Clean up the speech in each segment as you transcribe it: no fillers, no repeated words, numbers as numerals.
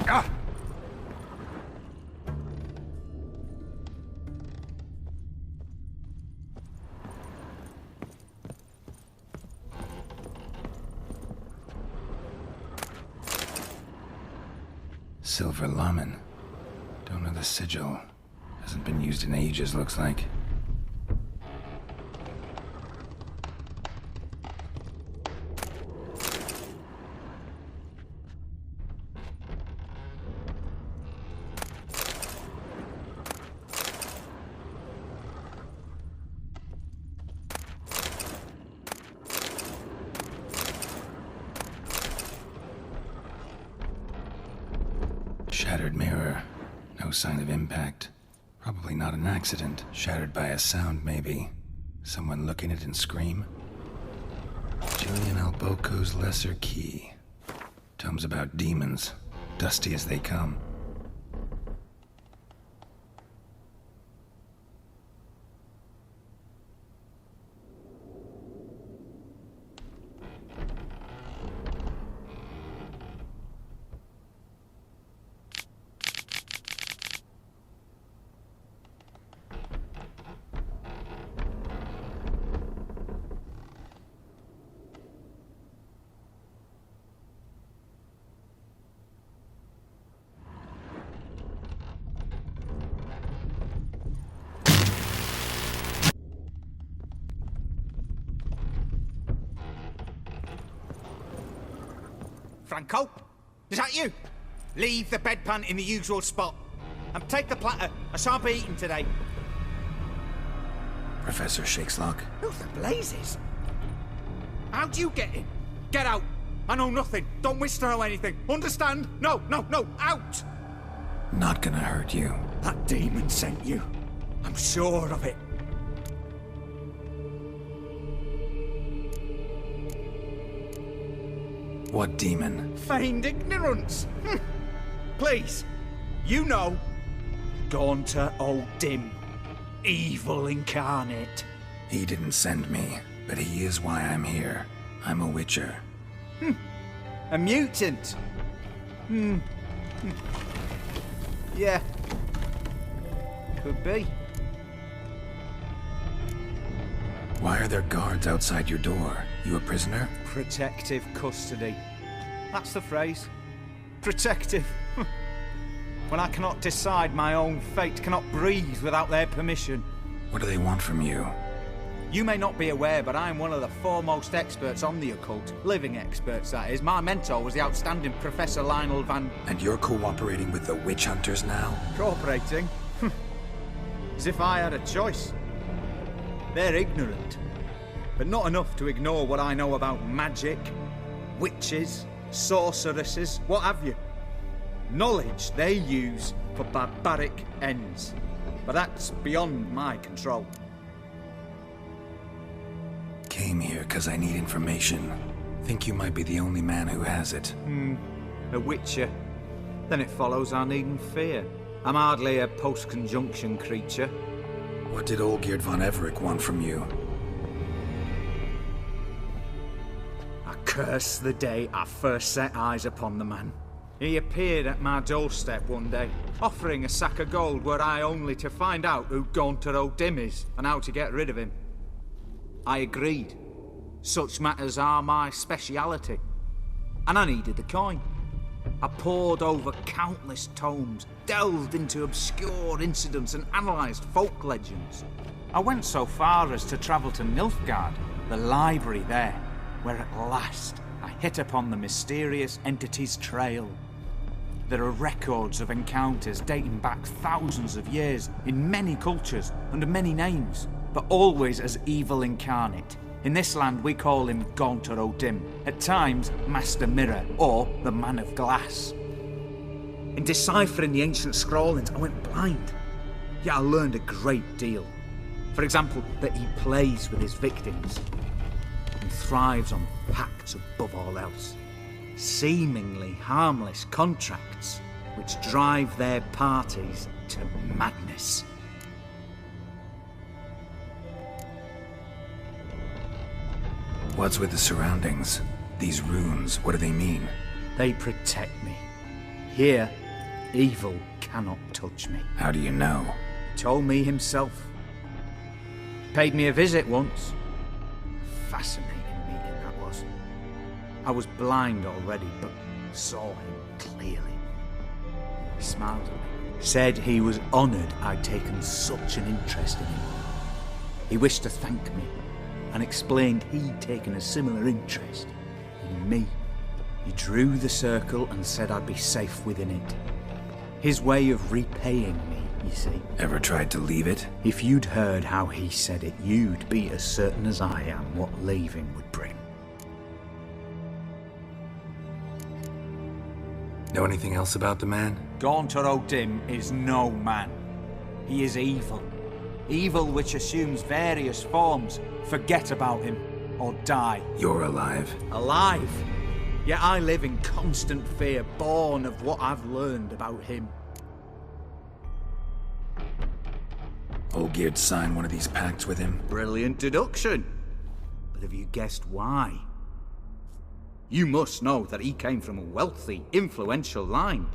Ah! Silver Laman. Don't know the sigil. Hasn't been used in ages, looks like. Shattered mirror. No sign of impact. Probably not an accident. Shattered by a sound, maybe. Someone look in it and scream. Julian Alboco's Lesser Key. Tomes about demons. Dusty as they come. Franco? Is that you? Leave the bedpan in the usual spot. And take the platter. I shan't be eating today. Professor Shakeslock? Who the blazes? How'd you get in? Get out. I know nothing. Don't wish to know anything. Understand? No, out! Not gonna hurt you. That demon sent you. I'm sure of it. What demon? Feigned ignorance. Please, you know. Gaunter O'Dim. Evil incarnate. He didn't send me, but he is why I'm here. I'm a witcher. A mutant. Yeah. Could be. Why are there guards outside your door? You a prisoner? Protective custody. That's the phrase. Protective. When I cannot decide my own fate, cannot breathe without their permission. What do they want from you? You may not be aware, but I'm one of the foremost experts on the occult. Living experts, that is. My mentor was the outstanding Professor Lionel Van... And you're cooperating with the witch hunters now? Cooperating? As if I had a choice. They're ignorant, but not enough to ignore what I know about magic, witches, sorceresses, what have you. Knowledge they use for barbaric ends, but that's beyond my control. Came here because I need information. Think you might be the only man who has it. A witcher. Then it follows I needn't fear. I'm hardly a post-conjunction creature. What did Olgierd von Everec want from you? curse the day I first set eyes upon the man. He appeared at my doorstep one day, offering a sack of gold were I only to find out who Gaunter O'Dim is and how to get rid of him. I agreed. Such matters are my speciality. And I needed the coin. I pored over countless tomes, delved into obscure incidents and analysed folk legends. I went so far as to travel to Nilfgaard, the library there, where at last I hit upon the mysterious entity's trail. There are records of encounters dating back thousands of years in many cultures under many names, but always as evil incarnate. In this land we call him Gaunter O'Dim, at times Master Mirror or the Man of Glass. In deciphering the ancient scrawlings I went blind, yet I learned a great deal. For example, that he plays with his victims and thrives on pacts above all else. Seemingly harmless contracts which drive their parties to madness. What's with the surroundings? These runes, what do they mean? They protect me. Here, evil cannot touch me. How do you know? He told me himself. Paid me a visit once. Fascinating meeting that was. I was blind already, but saw him clearly. He smiled at me. Said he was honoured I'd taken such an interest in him. He wished to thank me, and explained he'd taken a similar interest in me. He drew the circle and said I'd be safe within it. His way of repaying me, you see. Ever tried to leave it? If you'd heard how he said it, you'd be as certain as I am what leaving would bring. Know anything else about the man? Gaunter O'Dim is no man. He is evil. Evil which assumes various forms. Forget about him, or die. You're alive. Alive? Yet I live in constant fear, born of what I've learned about him. Olgierd signed one of these pacts with him? Brilliant deduction. But have you guessed why? You must know that he came from a wealthy, influential line.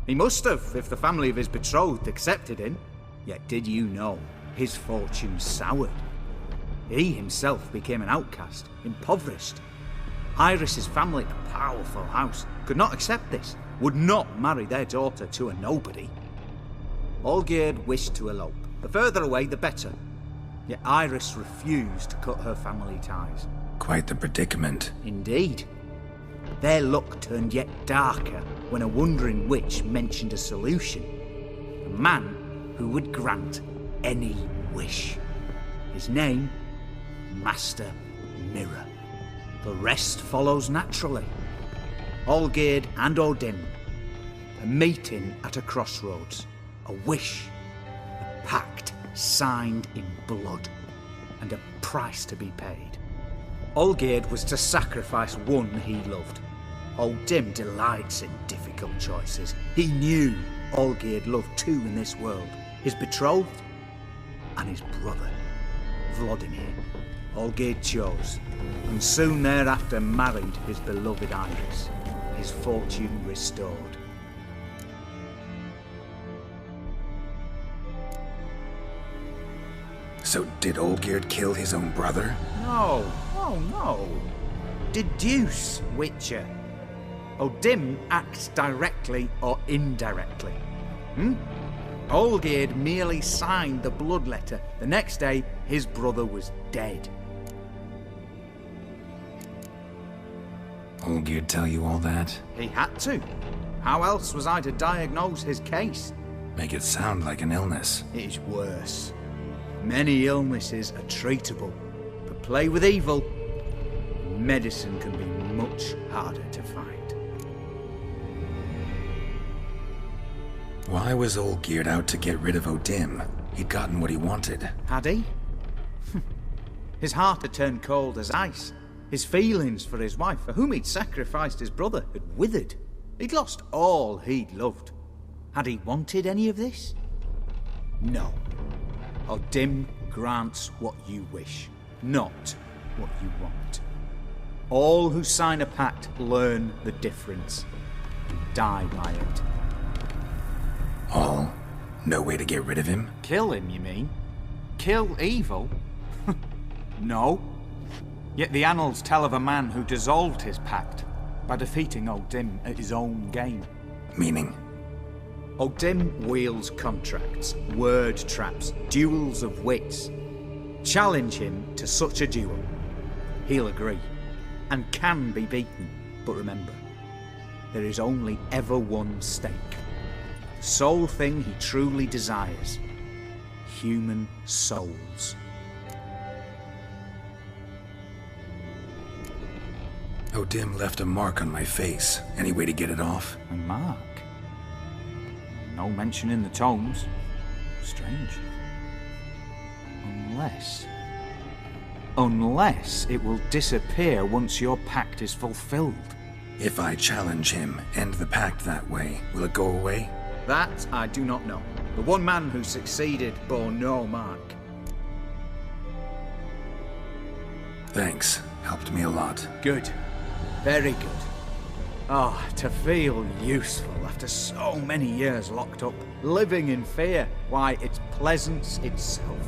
He must have, if the family of his betrothed accepted him. Yet did you know his fortune soured? He himself became an outcast, impoverished. Iris's family, a powerful house, could not accept this, would not marry their daughter to a nobody. Olgierd wished to elope. The further away, the better. Yet Iris refused to cut her family ties. Quite the predicament. Indeed. Their luck turned yet darker when a wandering witch mentioned a solution. A man who would grant any wish. His name, Master Mirror. The rest follows naturally. Olgierd and O'Dim, a meeting at a crossroads, a wish, a pact signed in blood, and a price to be paid. Olgierd was to sacrifice one he loved. O'Dim delights in difficult choices. He knew Olgierd loved two in this world, his betrothed and his brother, Vladimir. Olgierd chose, and soon thereafter married his beloved Iris, his fortune restored. So did Olgierd kill his own brother? No, oh no. Deduce, Witcher. O'Dim acts directly or indirectly. Olgierd merely signed the blood letter. The next day, his brother was dead. Olgierd tell you all that? He had to. How else was I to diagnose his case? Make it sound like an illness. It is worse. Many illnesses are treatable, but play with evil, medicine can be much harder to find. Why was Olgierd out to get rid of O'Dim? He'd gotten what he wanted. Had he? His heart had turned cold as ice. His feelings for his wife, for whom he'd sacrificed his brother, had withered. He'd lost all he'd loved. Had he wanted any of this? No. O'Dim grants what you wish, not what you want. All who sign a pact learn the difference. And die by it. All? No way to get rid of him? Kill him, you mean? Kill evil? No. Yet the annals tell of a man who dissolved his pact by defeating O'Dim at his own game. Meaning? O'Dim wields contracts, word traps, duels of wits. Challenge him to such a duel. He'll agree, and can be beaten. But remember, there is only ever one stake. The sole thing he truly desires. Human souls. O'Dim left a mark on my face. Any way to get it off? A mark? No mention in the tomes. Strange. Unless it will disappear once your pact is fulfilled. If I challenge him, end the pact that way, will it go away? That I do not know. The one man who succeeded bore no mark. Thanks. Helped me a lot. Good. Very good. Oh, to feel useful after so many years locked up, living in fear. Why, it's pleasance itself.